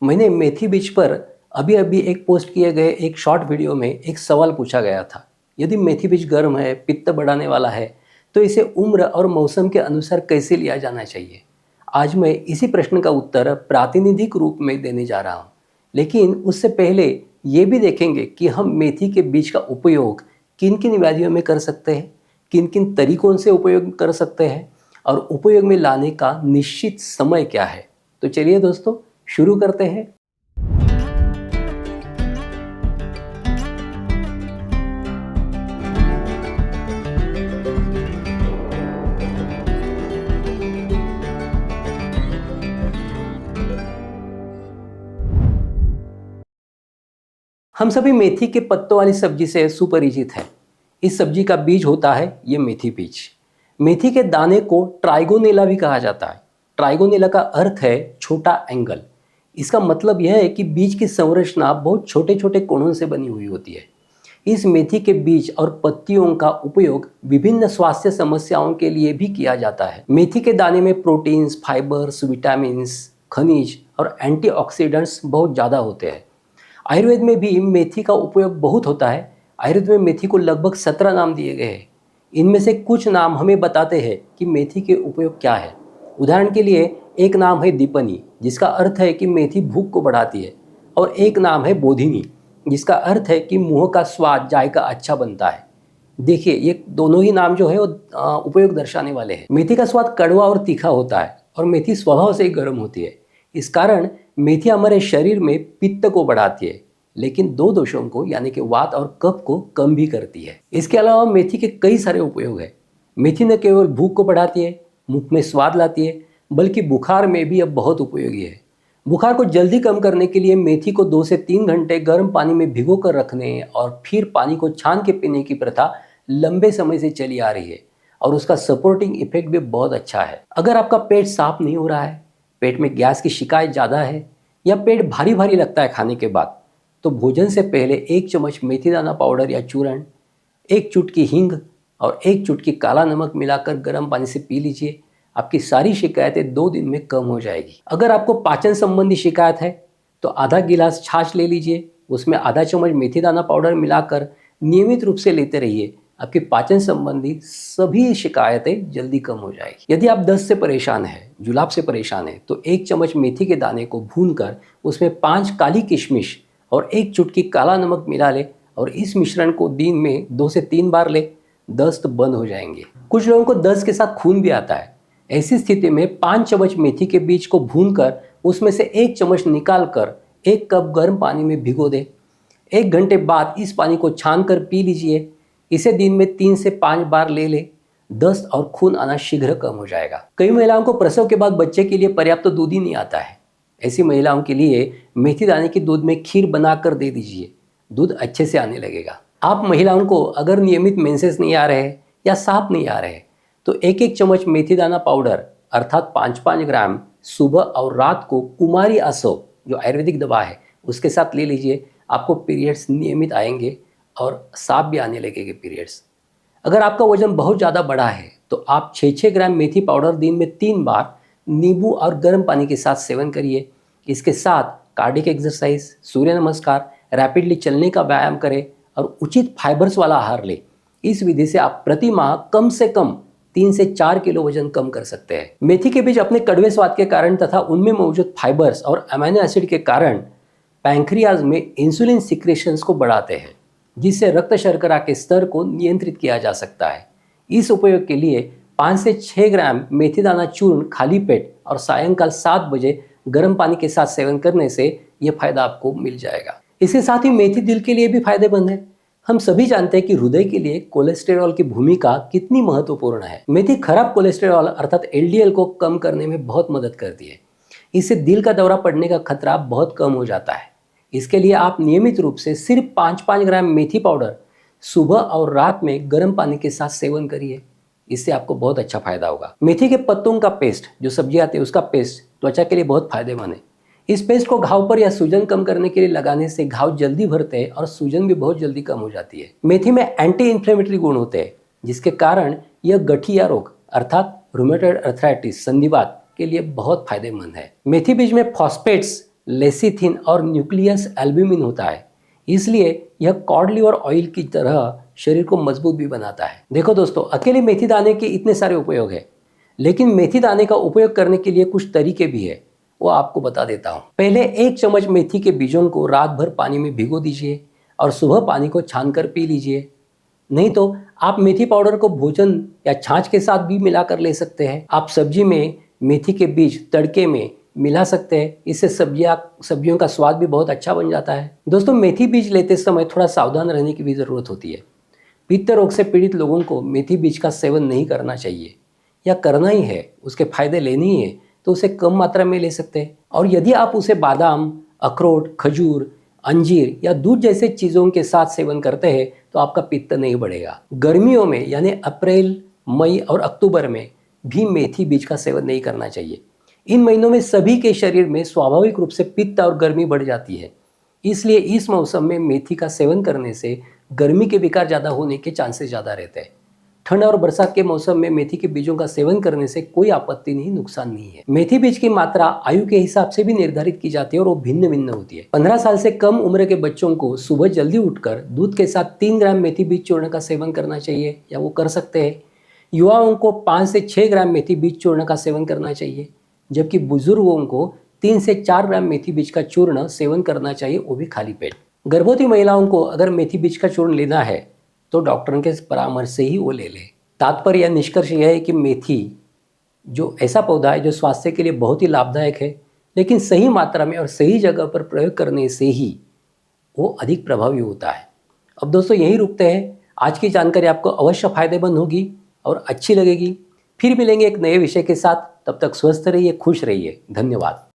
मैंने मेथी बीज पर अभी अभी एक पोस्ट किए गए एक शॉर्ट वीडियो में एक सवाल पूछा गया था। यदि मेथी बीज गर्म है, पित्त बढ़ाने वाला है, तो इसे उम्र और मौसम के अनुसार कैसे लिया जाना चाहिए। आज मैं इसी प्रश्न का उत्तर प्रातिनिधिक रूप में देने जा रहा हूँ। लेकिन उससे पहले ये भी देखेंगे कि हम मेथी के बीज का उपयोग किन किन व्याधियों में कर सकते हैं, किन किन तरीकों से उपयोग कर सकते हैं और उपयोग में लाने का निश्चित समय क्या है। तो चलिए दोस्तों, शुरू करते हैं। हम सभी मेथी के पत्तों वाली सब्जी से सुपरिचित हैं। इस सब्जी का बीज होता है ये मेथी बीज। मेथी के दाने को ट्राइगोनेला भी कहा जाता है। ट्राइगोनेला का अर्थ है छोटा एंगल। इसका मतलब यह है कि बीज की संरचना बहुत छोटे छोटे कोणों से बनी हुई होती है। इस मेथी के बीज और पत्तियों का उपयोग विभिन्न स्वास्थ्य समस्याओं के लिए भी किया जाता है। मेथी के दाने में प्रोटीन्स, फाइबर्स, विटामिन्स, खनिज और एंटीऑक्सीडेंट्स बहुत ज़्यादा होते हैं। आयुर्वेद में भी मेथी का उपयोग बहुत होता है। आयुर्वेद में मेथी को लगभग 17 नाम दिए गए हैं। इनमें से कुछ नाम हमें बताते हैं कि मेथी के उपयोग क्या है। उदाहरण के लिए एक नाम है दीपनी, जिसका अर्थ है कि मेथी भूख को बढ़ाती है। और एक नाम है बोधिनी, जिसका अर्थ है कि मुंह का स्वाद, जायका अच्छा बनता है। देखिए, ये दोनों ही नाम जो है वो उपयोग दर्शाने वाले हैं। मेथी का स्वाद कड़वा और तीखा होता है और मेथी स्वभाव से ही गर्म होती है। इस कारण मेथी हमारे शरीर में पित्त को बढ़ाती है, लेकिन दो दोषों को यानी कि वात और कफ को कम भी करती है। इसके अलावा मेथी के कई सारे उपयोग हैं। मेथी न केवल भूख को बढ़ाती है, मुख में स्वाद लाती है, बल्कि बुखार में भी अब बहुत उपयोगी है। बुखार को जल्दी कम करने के लिए मेथी को 2 से 3 घंटे गर्म पानी में भिगो कर रखने और फिर पानी को छान के पीने की प्रथा लंबे समय से चली आ रही है और उसका सपोर्टिंग इफेक्ट भी बहुत अच्छा है। अगर आपका पेट साफ नहीं हो रहा है, पेट में गैस की शिकायत ज़्यादा है या पेट भारी भारी लगता है खाने के बाद, तो भोजन से पहले 1 चम्मच मेथी दाना पाउडर या चूर्ण, 1 चुटकी हींग और 1 चुटकी काला नमक मिलाकर गर्म पानी से पी लीजिए। आपकी सारी शिकायतें 2 दिन में कम हो जाएगी। अगर आपको पाचन संबंधी शिकायत है तो आधा गिलास छाछ ले लीजिए, उसमें आधा चम्मच मेथी दाना पाउडर मिलाकर नियमित रूप से लेते रहिए। आपकी पाचन संबंधी सभी शिकायतें जल्दी कम हो जाएगी। यदि आप दस्त से परेशान हैं, जुलाब से परेशान हैं, तो 1 चम्मच मेथी के दाने को भूनकर उसमें 5 काली किशमिश और 1 चुटकी काला नमक मिला ले और इस मिश्रण को दिन में 2 से 3 बार ले, दस्त बंद हो जाएंगे। कुछ लोगों को दस्त के साथ खून भी आता है। ऐसी स्थिति में 5 चम्मच मेथी के बीज को भूनकर उसमें से 1 चम्मच निकाल कर 1 कप गर्म पानी में भिगो दें। 1 घंटे बाद इस पानी को छान कर पी लीजिए। इसे दिन में 3 से 5 बार ले लें। दस्त और खून आना शीघ्र कम हो जाएगा। कई महिलाओं को प्रसव के बाद बच्चे के लिए पर्याप्त दूध ही नहीं आता है। ऐसी महिलाओं के लिए मेथी दाने के दूध में खीर बनाकर दे दीजिए। दूध अच्छे से आने लगेगा। आप महिलाओं को अगर नियमित मेंसेस नहीं आ रहे या सांप नहीं आ रहे, तो 1-1 चम्मच मेथी दाना पाउडर अर्थात 5-5 ग्राम सुबह और रात को कुमारी आसव, जो आयुर्वेदिक दवा है, उसके साथ ले लीजिए। आपको पीरियड्स नियमित आएंगे और साफ भी आने लगेंगे पीरियड्स। अगर आपका वजन बहुत ज़्यादा बड़ा है तो आप 6-6 ग्राम मेथी पाउडर दिन में 3 बार नींबू और गर्म पानी के साथ सेवन करिए। इसके साथ कार्डिक एक्सरसाइज, सूर्य नमस्कार, रैपिडली चलने का व्यायाम करें और उचित फाइबर्स वाला आहार लें। इस विधि से आप प्रति माह कम से कम 3 से 4 किलो वजन कम कर सकते हैं। मेथी के बीज अपने कड़वे स्वाद के कारण तथा उनमें मौजूद फाइबर्स और अमीनो एसिड के कारण पैंक्रियाज में इंसुलिन सिक्रेशंस को बढ़ाते हैं, जिससे रक्त शर्करा के स्तर को नियंत्रित किया जा सकता है। इस उपयोग के लिए 5 से 6 ग्राम मेथी दाना चूर्ण खाली पेट और सायंकाल 7 बजे गर्म पानी के साथ सेवन करने से यह फायदा आपको मिल जाएगा। इसके साथ ही मेथी दिल के लिए भी फायदेमंद है। हम सभी जानते हैं कि हृदय के लिए कोलेस्टेरॉल की भूमिका कितनी महत्वपूर्ण है। मेथी खराब कोलेस्टेरॉल अर्थात एलडीएल को कम करने में बहुत मदद करती है। इससे दिल का दौरा पड़ने का खतरा बहुत कम हो जाता है। इसके लिए आप नियमित रूप से सिर्फ 5-5 ग्राम मेथी पाउडर सुबह और रात में गर्म पानी के साथ सेवन करिए। इससे आपको बहुत अच्छा फायदा होगा। मेथी के पत्तों का पेस्ट, जो सब्जी आती है उसका पेस्ट, त्वचा के लिए बहुत फायदेमंद है। इस पेस्ट को घाव पर या सूजन कम करने के लिए लगाने से घाव जल्दी भरते हैं और सूजन भी बहुत जल्दी कम हो जाती है। मेथी में एंटी इन्फ्लेमेटरी गुण होते हैं, जिसके कारण यह गठिया रोग अर्थात रूमेटॉइड अर्थराइटिस, संधिवात के लिए बहुत फायदेमंद है। मेथी बीज में फॉस्फेट्स लेसिथिन और न्यूक्लियस एल्ब्यूमिन होता है, इसलिए यह कॉड लिवर ऑयल की तरह शरीर को मजबूत भी बनाता है। देखो दोस्तों, अकेले मेथी दाने के इतने सारे उपयोग हैं, लेकिन मेथी दाने का उपयोग करने के लिए कुछ तरीके भी है, वो आपको बता देता हूँ। पहले 1 चम्मच मेथी के बीजों को रात भर पानी में भिगो दीजिए और सुबह पानी को छानकर पी लीजिए। नहीं तो आप मेथी पाउडर को भोजन या छाछ के साथ भी मिलाकर ले सकते हैं। आप सब्जी में मेथी के बीज तड़के में मिला सकते हैं, इससे सब्जियों का स्वाद भी बहुत अच्छा बन जाता है। दोस्तों, मेथी बीज लेते समय थोड़ा सावधान रहने की भी ज़रूरत होती है। पित्त रोग से पीड़ित लोगों को मेथी बीज का सेवन नहीं करना चाहिए, या करना ही है, उसके फायदे लेने ही है तो उसे कम मात्रा में ले सकते हैं। और यदि आप उसे बादाम, अखरोट, खजूर, अंजीर या दूध जैसे चीज़ों के साथ सेवन करते हैं तो आपका पित्त नहीं बढ़ेगा। गर्मियों में यानी अप्रैल, मई और अक्टूबर में भी मेथी बीज का सेवन नहीं करना चाहिए। इन महीनों में सभी के शरीर में स्वाभाविक रूप से पित्त और गर्मी बढ़ जाती है, इसलिए इस मौसम में मेथी का सेवन करने से गर्मी के विकार ज़्यादा होने के चांसेस ज़्यादा रहते हैं। ठंड और बरसात के मौसम में मेथी के बीजों का सेवन करने से कोई आपत्ति नहीं, नुकसान नहीं है। मेथी बीज की मात्रा आयु के हिसाब से भी निर्धारित की जाती है और वो भिन्न भिन्न होती है। 15 साल से कम उम्र के बच्चों को सुबह जल्दी उठकर दूध के साथ 3 ग्राम मेथी बीज चूर्ण का सेवन करना चाहिए, या वो कर सकते हैं। युवाओं को 5 से 6 ग्राम मेथी बीज चूर्ण का सेवन करना चाहिए, जबकि बुजुर्गों को 3 से 4 ग्राम मेथी बीज का चूर्ण सेवन करना चाहिए, वो भी खाली पेट। गर्भवती महिलाओं को अगर मेथी बीज का चूर्ण लेना है तो डॉक्टर के परामर्श से ही वो ले लें। तात्पर्य या निष्कर्ष यह है कि मेथी जो ऐसा पौधा है जो स्वास्थ्य के लिए बहुत ही लाभदायक है, लेकिन सही मात्रा में और सही जगह पर प्रयोग करने से ही वो अधिक प्रभावी होता है। अब दोस्तों, यही रुकते हैं। आज की जानकारी आपको अवश्य फायदेमंद होगी और अच्छी लगेगी। फिर मिलेंगे एक नए विषय के साथ। तब तक स्वस्थ रहिए, खुश रहिए। धन्यवाद।